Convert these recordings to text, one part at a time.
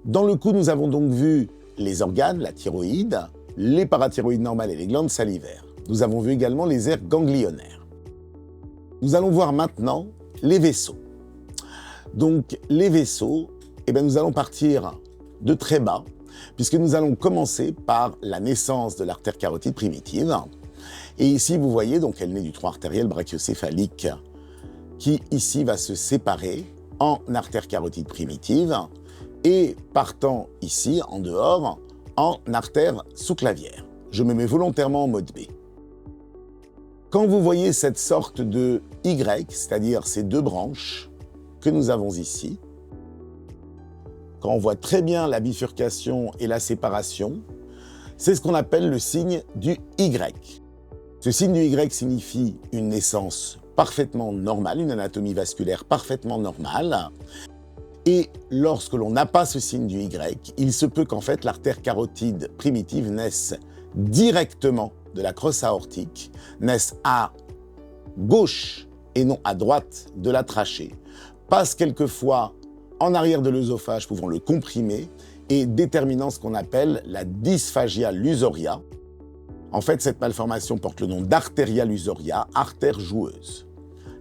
Dans le cou, nous avons donc vu les organes, la thyroïde, les parathyroïdes normales et les glandes salivaires. Nous avons vu également les aires ganglionnaires. Nous allons voir maintenant les vaisseaux. Donc les vaisseaux, nous allons partir de très bas, puisque nous allons commencer par la naissance de l'artère carotide primitive. Et ici, vous voyez, donc elle naît du tronc artériel brachiocéphalique, qui ici va se séparer en artère carotide primitive, et partant ici, en dehors, en artère sous-clavière. Je me mets volontairement en mode B. Quand vous voyez cette sorte de Y, c'est-à-dire ces deux branches que nous avons ici, quand on voit très bien la bifurcation et la séparation, c'est ce qu'on appelle le signe du Y. Ce signe du Y signifie une naissance parfaitement normale, une anatomie vasculaire parfaitement normale. Et lorsque l'on n'a pas ce signe du Y, il se peut qu'en fait l'artère carotide primitive naisse directement de la crosse aortique, naisse à gauche et non à droite de la trachée, passe quelquefois en arrière de l'œsophage, pouvant le comprimer, et déterminant ce qu'on appelle la dysphagia lusoria. En fait, cette malformation porte le nom d'artéria lusoria, artère joueuse.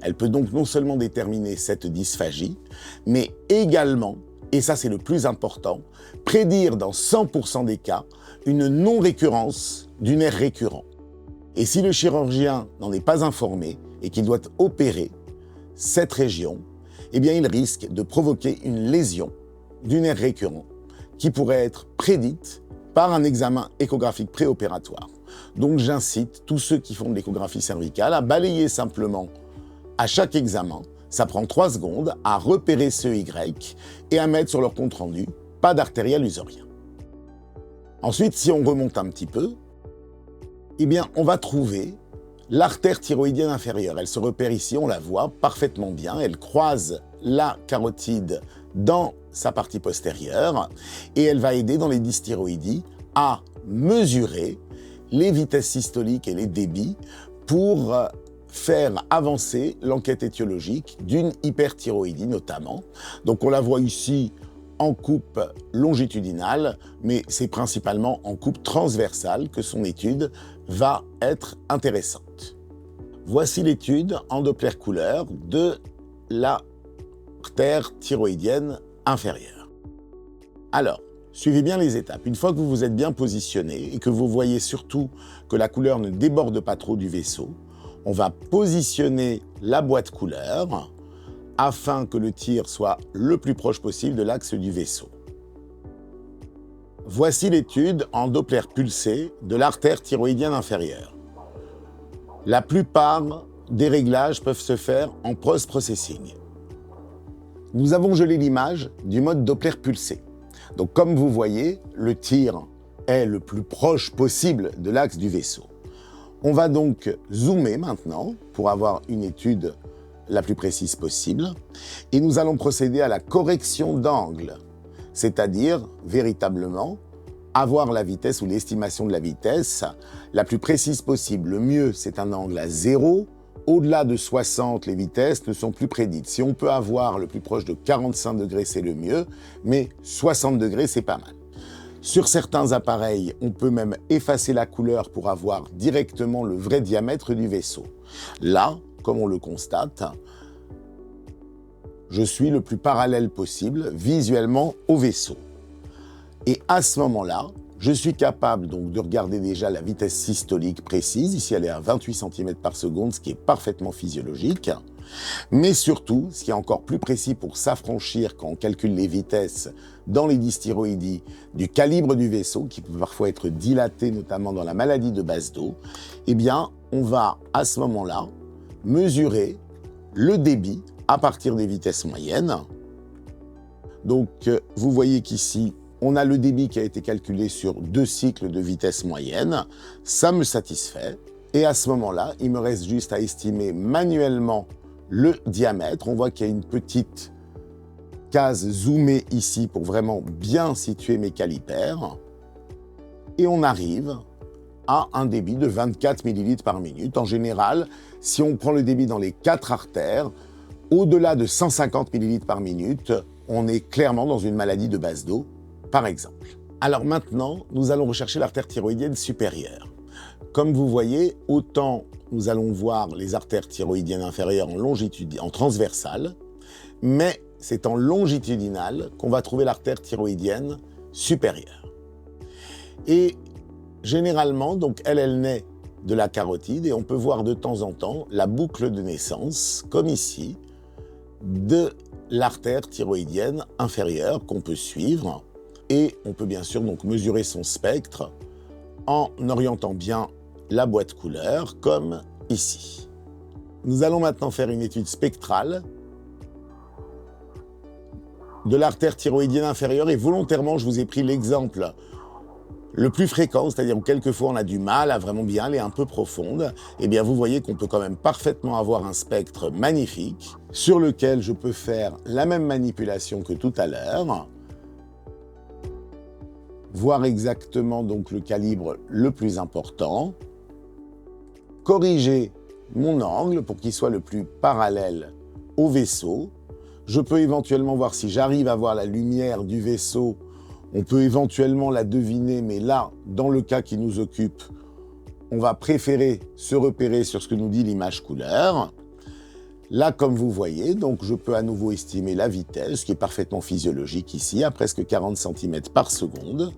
Elle peut donc non seulement déterminer cette dysphagie, mais également, et ça c'est le plus important, prédire dans 100% des cas une non-récurrence du nerf récurrent. Et si le chirurgien n'en est pas informé et qu'il doit opérer cette région, il risque de provoquer une lésion du nerf récurrent qui pourrait être prédite par un examen échographique préopératoire. Donc j'incite tous ceux qui font de l'échographie cervicale à balayer simplement à chaque examen, ça prend 3 secondes, à repérer ce Y et à mettre sur leur compte-rendu « pas d'artéria lusoria ». Ensuite, si on remonte un petit peu, on va trouver l'artère thyroïdienne inférieure. Elle se repère ici, on la voit parfaitement bien. Elle croise la carotide dans sa partie postérieure et elle va aider dans les dysthyroïdies à mesurer les vitesses systoliques et les débits pour faire avancer l'enquête étiologique d'une hyperthyroïdie notamment. Donc on la voit ici en coupe longitudinale, mais c'est principalement en coupe transversale que son étude va être intéressante. Voici l'étude en Doppler couleur de l'artère thyroïdienne inférieure. Alors, suivez bien les étapes. Une fois que vous vous êtes bien positionné et que vous voyez surtout que la couleur ne déborde pas trop du vaisseau, on va positionner la boîte couleur afin que le tir soit le plus proche possible de l'axe du vaisseau. Voici l'étude en Doppler pulsé de l'artère thyroïdienne inférieure. La plupart des réglages peuvent se faire en post-processing. Nous avons gelé l'image du mode Doppler pulsé. Donc comme vous voyez, le tir est le plus proche possible de l'axe du vaisseau. On va donc zoomer maintenant pour avoir une étude la plus précise possible et nous allons procéder à la correction d'angle, c'est-à-dire véritablement avoir la vitesse ou l'estimation de la vitesse la plus précise possible. Le mieux, c'est un angle à 0. Au-delà de 60, les vitesses ne sont plus prédites. Si on peut avoir le plus proche de 45 degrés, c'est le mieux, mais 60 degrés, c'est pas mal. Sur certains appareils, on peut même effacer la couleur pour avoir directement le vrai diamètre du vaisseau. Là, comme on le constate, je suis le plus parallèle possible visuellement au vaisseau. Et à ce moment-là, je suis capable donc de regarder déjà la vitesse systolique précise. Ici, elle est à 28 cm par seconde, ce qui est parfaitement physiologique. Mais surtout, ce qui est encore plus précis pour s'affranchir quand on calcule les vitesses dans les dysthyroïdies du calibre du vaisseau, qui peut parfois être dilaté, notamment dans la maladie de Basedow, on va à ce moment-là mesurer le débit à partir des vitesses moyennes. Donc, vous voyez qu'ici, on a le débit qui a été calculé sur 2 cycles de vitesse moyenne. Ça me satisfait. Et à ce moment-là, il me reste juste à estimer manuellement le diamètre. On voit qu'il y a une petite case zoomée ici pour vraiment bien situer mes calipers. Et on arrive à un débit de 24 ml par minute. En général, si on prend le débit dans les 4 artères, au-delà de 150 ml par minute, on est clairement dans une maladie de Basedow par exemple. Alors maintenant, nous allons rechercher l'artère thyroïdienne supérieure. Comme vous voyez, autant nous allons voir les artères thyroïdiennes inférieures en transversale, mais c'est en longitudinale qu'on va trouver l'artère thyroïdienne supérieure. Et généralement, donc elle naît de la carotide et on peut voir de temps en temps la boucle de naissance, comme ici, de l'artère thyroïdienne inférieure qu'on peut suivre. Et on peut bien sûr donc mesurer son spectre en orientant bien la boîte couleur, comme ici. Nous allons maintenant faire une étude spectrale de l'artère thyroïdienne inférieure et volontairement, je vous ai pris l'exemple le plus fréquent, c'est-à-dire où quelquefois on a du mal à vraiment bien aller un peu profonde. Eh bien, vous voyez qu'on peut quand même parfaitement avoir un spectre magnifique sur lequel je peux faire la même manipulation que tout à l'heure, voir exactement donc le calibre le plus important, corriger mon angle pour qu'il soit le plus parallèle au vaisseau. Je peux éventuellement voir si j'arrive à voir la lumière du vaisseau. On peut éventuellement la deviner, mais là, dans le cas qui nous occupe, on va préférer se repérer sur ce que nous dit l'image couleur. Là, comme vous voyez, donc je peux à nouveau estimer la vitesse, qui est parfaitement physiologique ici, à presque 40 cm par seconde,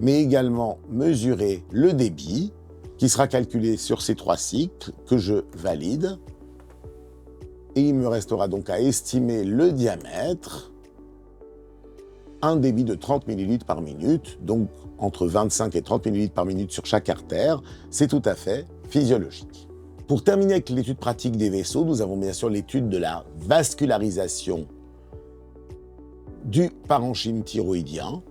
mais également mesurer le débit, qui sera calculé sur ces 3 cycles que je valide. Et il me restera donc à estimer le diamètre, un débit de 30 ml par minute, donc entre 25 et 30 ml par minute sur chaque artère, c'est tout à fait physiologique. Pour terminer avec l'étude pratique des vaisseaux, nous avons bien sûr l'étude de la vascularisation du parenchyme thyroïdien,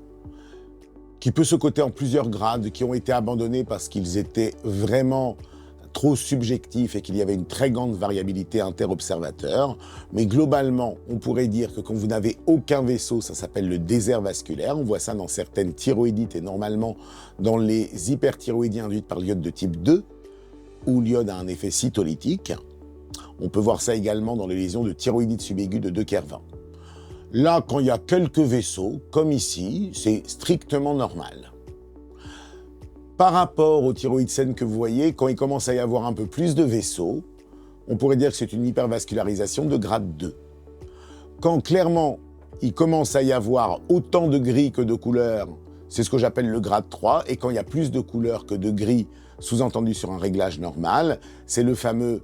qui peut se coter en plusieurs grades, qui ont été abandonnés parce qu'ils étaient vraiment trop subjectifs et qu'il y avait une très grande variabilité interobservateur. Mais globalement, on pourrait dire que quand vous n'avez aucun vaisseau, ça s'appelle le désert vasculaire. On voit ça dans certaines thyroïdites et normalement dans les hyperthyroïdies induites par l'iode de type 2, où l'iode a un effet cytolytique. On peut voir ça également dans les lésions de thyroïdite subaiguë de De Quervain. Là, quand il y a quelques vaisseaux, comme ici, c'est strictement normal. Par rapport aux thyroïdes saines que vous voyez, quand il commence à y avoir un peu plus de vaisseaux, on pourrait dire que c'est une hypervascularisation de grade 2. Quand clairement, il commence à y avoir autant de gris que de couleurs, c'est ce que j'appelle le grade 3, et quand il y a plus de couleurs que de gris, sous-entendu sur un réglage normal, c'est le fameux,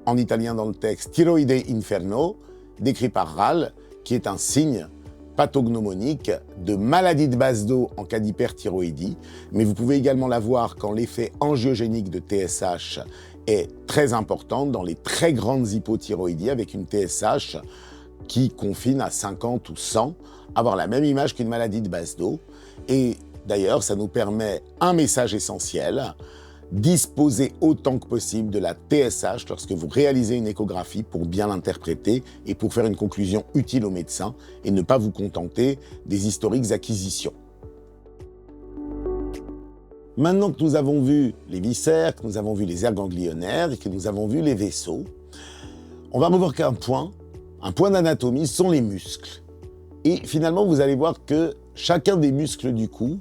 en italien dans le texte, thyroide inferno, décrit par Rall, qui est un signe pathognomonique de maladie de base d'eau en cas d'hyperthyroïdie, mais vous pouvez également la voir quand l'effet angiogénique de TSH est très important dans les très grandes hypothyroïdies avec une TSH qui confine à 50 ou 100, avoir la même image qu'une maladie de base d'eau. Et d'ailleurs, ça nous permet un message essentiel: disposez autant que possible de la TSH lorsque vous réalisez une échographie pour bien l'interpréter et pour faire une conclusion utile au médecin et ne pas vous contenter des historiques acquisitions. Maintenant que nous avons vu les viscères, que nous avons vu les aires ganglionnaires et que nous avons vu les vaisseaux, on va revoir qu'un point d'anatomie sont les muscles. Et finalement, vous allez voir que chacun des muscles du cou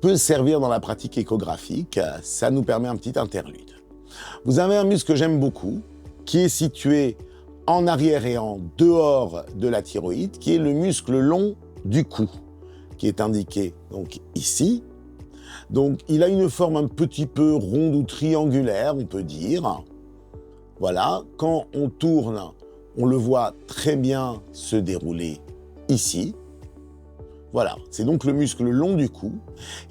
peut servir dans la pratique échographique. Ça nous permet un petit interlude. Vous avez un muscle que j'aime beaucoup, qui est situé en arrière et en dehors de la thyroïde, qui est le muscle long du cou, qui est indiqué donc ici. Donc il a une forme un petit peu ronde ou triangulaire, on peut dire. Voilà, quand on tourne, on le voit très bien se dérouler ici. Voilà, c'est donc le muscle long du cou.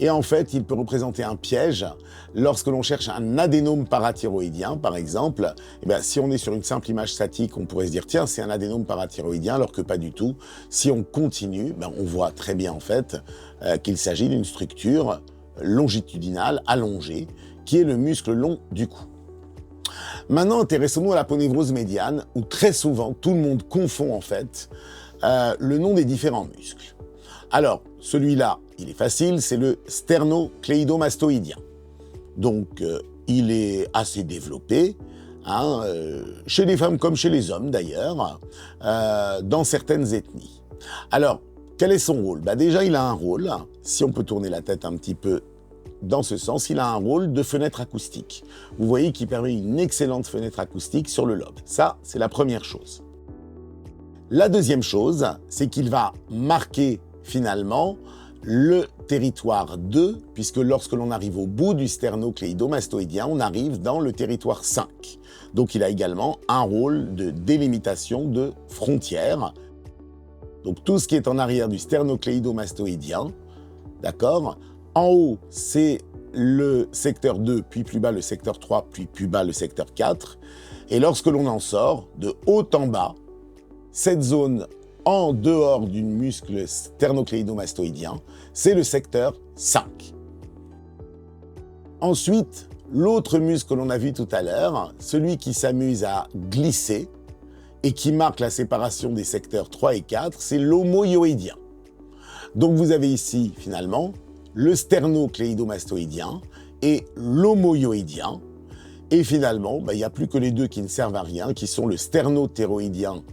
Et en fait, il peut représenter un piège lorsque l'on cherche un adénome parathyroïdien, par exemple. Eh bien, si on est sur une simple image statique, on pourrait se dire, tiens, c'est un adénome parathyroïdien, alors que pas du tout. Si on continue, on voit très bien en fait qu'il s'agit d'une structure longitudinale, allongée, qui est le muscle long du cou. Maintenant, intéressons-nous à la ponévrose médiane, où très souvent, tout le monde confond en fait le nom des différents muscles. Alors, celui-là, il est facile, c'est le sternocléidomastoïdien. Donc, il est assez développé, chez les femmes comme chez les hommes d'ailleurs, dans certaines ethnies. Alors, quel est son rôle? Déjà, il a un rôle, si on peut tourner la tête un petit peu dans ce sens, il a un rôle de fenêtre acoustique. Vous voyez qu'il permet une excellente fenêtre acoustique sur le lobe. Ça, c'est la première chose. La deuxième chose, c'est qu'il va marquer finalement le territoire 2, puisque lorsque l'on arrive au bout du sternocléidomastoïdien, on arrive dans le territoire 5. Donc il a également un rôle de délimitation de frontières. Donc tout ce qui est en arrière du sternocléidomastoïdien, d'accord? En haut, c'est le secteur 2, puis plus bas le secteur 3, puis plus bas le secteur 4. Et lorsque l'on en sort, de haut en bas, cette zone en dehors du muscle sternocléidomastoïdien, c'est le secteur 5. Ensuite, l'autre muscle que l'on a vu tout à l'heure, celui qui s'amuse à glisser et qui marque la séparation des secteurs 3 et 4, c'est l'homoyoïdien. Donc vous avez ici, finalement, le sternocléidomastoïdien et l'homoyoïdien. Et finalement, il n'y a plus que les deux qui ne servent à rien, qui sont le sternothéroïdien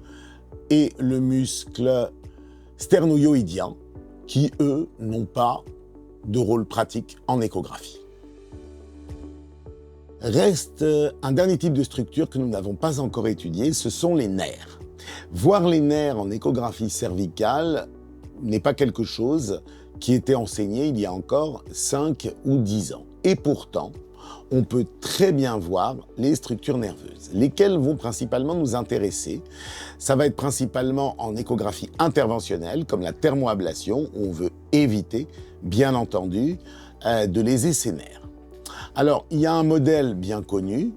et le muscle sternoyoïdien, qui, eux, n'ont pas de rôle pratique en échographie. Reste un dernier type de structure que nous n'avons pas encore étudié, ce sont les nerfs. Voir les nerfs en échographie cervicale n'est pas quelque chose qui était enseigné il y a encore 5 ou 10 ans. Et pourtant, on peut très bien voir les structures nerveuses. Lesquelles vont principalement nous intéresser? Ça va être principalement en échographie interventionnelle, comme la thermoablation, où on veut éviter, bien entendu, de léser ces nerfs. Alors, il y a un modèle bien connu.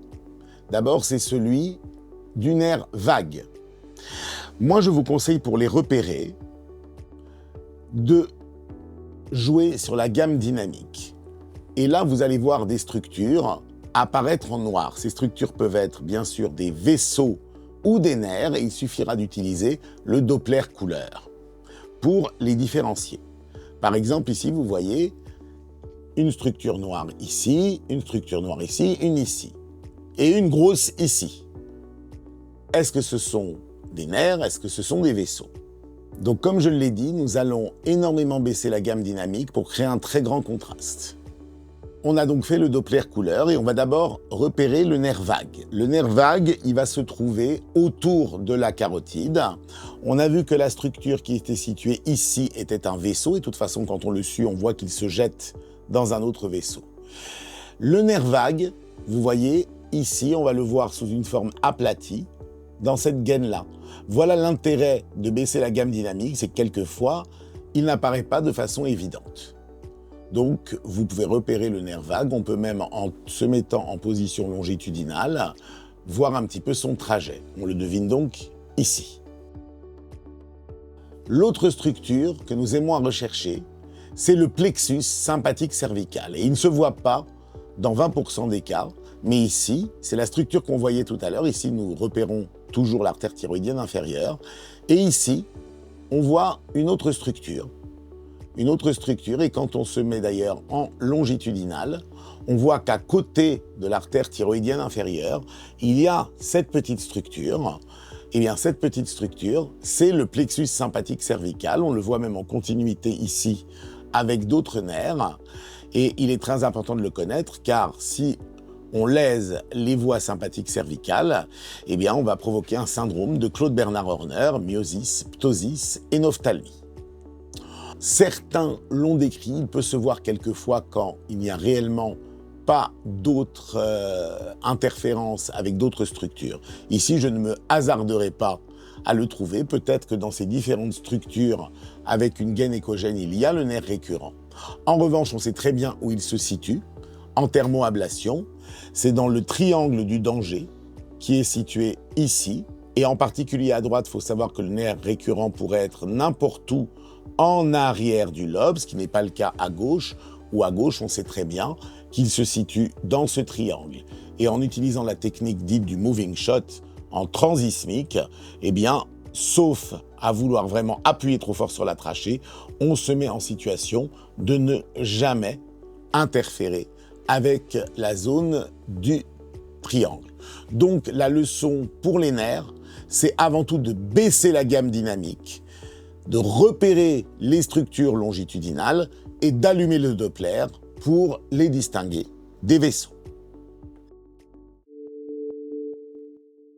D'abord, c'est celui du nerf vague. Moi, je vous conseille, pour les repérer, de jouer sur la gamme dynamique. Et là, vous allez voir des structures apparaître en noir. Ces structures peuvent être, bien sûr, des vaisseaux ou des nerfs, et il suffira d'utiliser le Doppler couleur pour les différencier. Par exemple, ici, vous voyez une structure noire ici, une structure noire ici, une ici, et une grosse ici. Est-ce que ce sont des nerfs? Est-ce que ce sont des vaisseaux? Donc, comme je l'ai dit, nous allons énormément baisser la gamme dynamique pour créer un très grand contraste. On a donc fait le Doppler couleur et on va d'abord repérer le nerf vague. Le nerf vague, il va se trouver autour de la carotide. On a vu que la structure qui était située ici était un vaisseau et de toute façon, quand on le suit, on voit qu'il se jette dans un autre vaisseau. Le nerf vague, vous voyez, ici, on va le voir sous une forme aplatie, dans cette gaine-là. Voilà l'intérêt de baisser la gamme dynamique, c'est que quelquefois, il n'apparaît pas de façon évidente. Donc, vous pouvez repérer le nerf vague, on peut même, en se mettant en position longitudinale, voir un petit peu son trajet. On le devine donc ici. L'autre structure que nous aimons à rechercher, c'est le plexus sympathique cervical. Et il ne se voit pas dans 20% des cas, mais ici, c'est la structure qu'on voyait tout à l'heure. Ici, nous repérons toujours l'artère thyroïdienne inférieure. Et ici, on voit une autre structure. Et quand on se met d'ailleurs en longitudinal, on voit qu'à côté de l'artère thyroïdienne inférieure, il y a cette petite structure. Et bien, cette petite structure, c'est le plexus sympathique cervical. On le voit même en continuité ici avec d'autres nerfs. Et il est très important de le connaître, car si on lèse les voies sympathiques cervicales, eh bien, on va provoquer un syndrome de Claude Bernard Horner, myosis, ptosis et ophtalmie. Certains l'ont décrit, il peut se voir quelquefois quand il n'y a réellement pas d'autres interférences avec d'autres structures. Ici, je ne me hasarderai pas à le trouver. Peut-être que dans ces différentes structures avec une gaine échogène, il y a le nerf récurrent. En revanche, on sait très bien où il se situe. En thermoablation, c'est dans le triangle du danger qui est situé ici. Et en particulier à droite, il faut savoir que le nerf récurrent pourrait être n'importe où en arrière du lobe, ce qui n'est pas le cas à gauche, ou à gauche, on sait très bien qu'il se situe dans ce triangle. Et en utilisant la technique dite du moving shot en transismique, eh bien, sauf à vouloir vraiment appuyer trop fort sur la trachée, on se met en situation de ne jamais interférer avec la zone du triangle. Donc, la leçon pour les nerfs, c'est avant tout de baisser la gamme dynamique, de repérer les structures longitudinales et d'allumer le Doppler pour les distinguer des vaisseaux.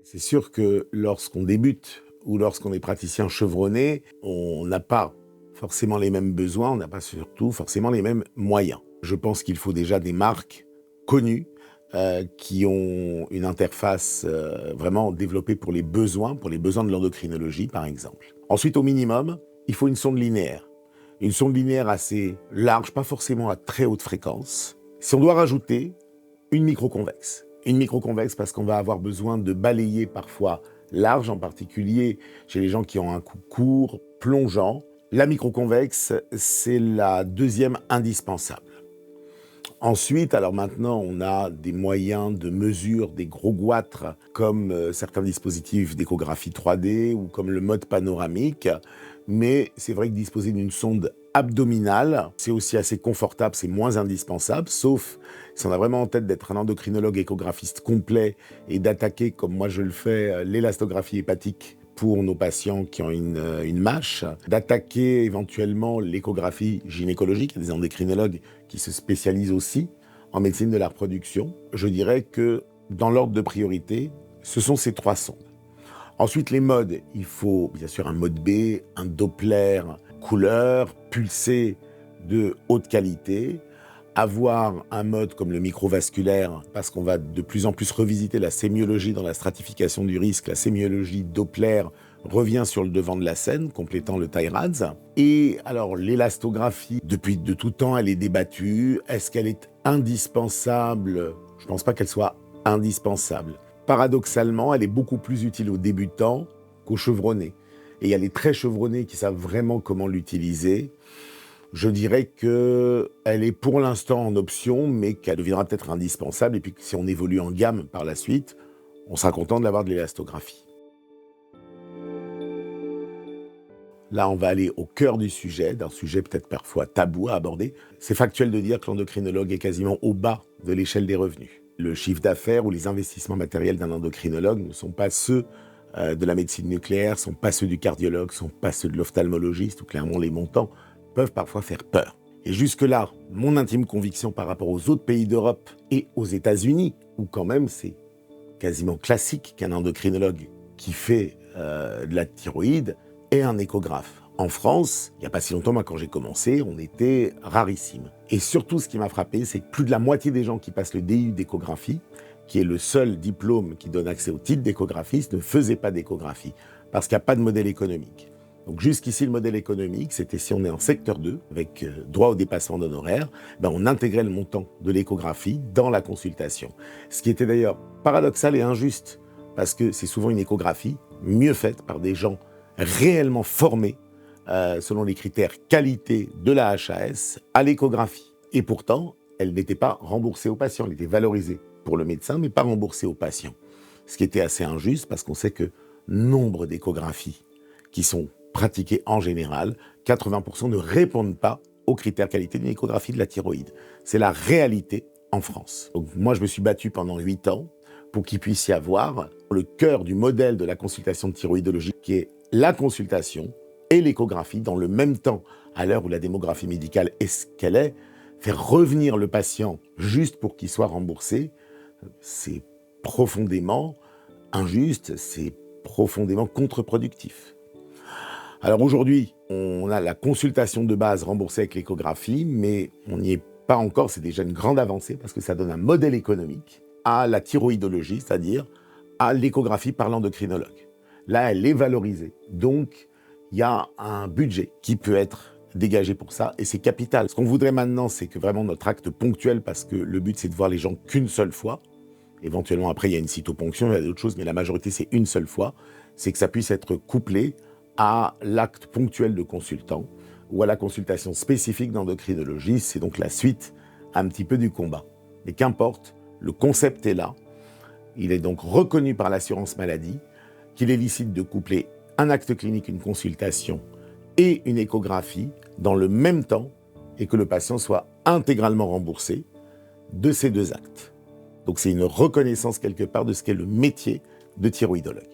C'est sûr que lorsqu'on débute ou lorsqu'on est praticien chevronné, on n'a pas forcément les mêmes besoins, on n'a pas surtout forcément les mêmes moyens. Je pense qu'il faut déjà des marques connues qui ont une interface vraiment développée pour les besoins de l'endocrinologie par exemple. Ensuite, au minimum, il faut une sonde linéaire. Une sonde linéaire assez large, pas forcément à très haute fréquence. Si on doit rajouter une microconvexe parce qu'on va avoir besoin de balayer parfois large, en particulier chez les gens qui ont un cou court, plongeant. La microconvexe, c'est la deuxième indispensable. Ensuite, alors maintenant, on a des moyens de mesure des gros goitres comme certains dispositifs d'échographie 3D ou comme le mode panoramique. Mais c'est vrai que disposer d'une sonde abdominale, c'est aussi assez confortable, c'est moins indispensable, sauf si on a vraiment en tête d'être un endocrinologue échographiste complet et d'attaquer, comme moi je le fais, l'élastographie hépatique pour nos patients qui ont une MASH, d'attaquer éventuellement l'échographie gynécologique. Il y a des endocrinologues qui se spécialisent aussi en médecine de la reproduction. Je dirais que dans l'ordre de priorité, ce sont ces trois sondes. Ensuite, les modes, il faut bien sûr un mode B, un Doppler couleur, pulsé de haute qualité, avoir un mode comme le microvasculaire, parce qu'on va de plus en plus revisiter la sémiologie dans la stratification du risque. La sémiologie Doppler revient sur le devant de la scène, complétant le TIRADS. Et alors, l'élastographie, depuis de tout temps, elle est débattue. Est-ce qu'elle est indispensable? Je ne pense pas qu'elle soit indispensable. Paradoxalement, elle est beaucoup plus utile aux débutants qu'aux chevronnés. Et il y a les très chevronnés qui savent vraiment comment l'utiliser. Je dirais qu'elle est pour l'instant en option, mais qu'elle deviendra peut-être indispensable. Et puis si on évolue en gamme par la suite, on sera content de l'avoir de l'élastographie. Là, on va aller au cœur du sujet, d'un sujet peut-être parfois tabou à aborder. C'est factuel de dire que l'endocrinologue est quasiment au bas de l'échelle des revenus. Le chiffre d'affaires ou les investissements matériels d'un endocrinologue ne sont pas ceux de la médecine nucléaire, ne sont pas ceux du cardiologue, ne sont pas ceux de l'ophtalmologiste, ou clairement les montants peuvent parfois faire peur. Et jusque-là, mon intime conviction par rapport aux autres pays d'Europe et aux États-Unis, où quand même c'est quasiment classique qu'un endocrinologue qui fait de la thyroïde ait un échographe. En France, il n'y a pas si longtemps, moi, quand j'ai commencé, on était rarissime. Et surtout, ce qui m'a frappé, c'est que plus de la moitié des gens qui passent le DU d'échographie, qui est le seul diplôme qui donne accès au titre d'échographiste, ne faisaient pas d'échographie, parce qu'il n'y a pas de modèle économique. Donc jusqu'ici, le modèle économique, c'était si on est en secteur 2, avec droit au dépassement d'honoraires, on intégrait le montant de l'échographie dans la consultation. Ce qui était d'ailleurs paradoxal et injuste, parce que c'est souvent une échographie mieux faite par des gens réellement formés, selon les critères qualité de la HAS, à l'échographie. Et pourtant, elle n'était pas remboursée aux patients, elle était valorisée pour le médecin, mais pas remboursée aux patients. Ce qui était assez injuste, parce qu'on sait que nombre d'échographies qui sont pratiquées en général, 80% ne répondent pas aux critères qualité d'une échographie de la thyroïde. C'est la réalité en France. Donc moi, je me suis battu pendant 8 ans pour qu'il puisse y avoir le cœur du modèle de la consultation de thyroïdologie, qui est la consultation et l'échographie dans le même temps, à l'heure où la démographie médicale est ce qu'elle est. Faire revenir le patient juste pour qu'il soit remboursé, c'est profondément injuste, c'est profondément contre-productif. Alors aujourd'hui, on a la consultation de base remboursée avec l'échographie, mais on n'y est pas encore, c'est déjà une grande avancée parce que ça donne un modèle économique à la thyroïdologie, c'est-à-dire à l'échographie par l'endocrinologue. Là, elle est valorisée. Donc, il y a un budget qui peut être dégagé pour ça, et c'est capital. Ce qu'on voudrait maintenant, c'est que vraiment notre acte ponctuel, parce que le but, c'est de voir les gens qu'une seule fois. Éventuellement, après, il y a une cytoponction, il y a d'autres choses, mais la majorité, c'est une seule fois. C'est que ça puisse être couplé à l'acte ponctuel de consultant ou à la consultation spécifique d'endocrinologie. C'est donc la suite un petit peu du combat. Mais qu'importe, le concept est là. Il est donc reconnu par l'assurance maladie qu'il est licite de coupler un acte clinique, une consultation et une échographie dans le même temps et que le patient soit intégralement remboursé de ces deux actes. Donc c'est une reconnaissance quelque part de ce qu'est le métier de thyroïdologue.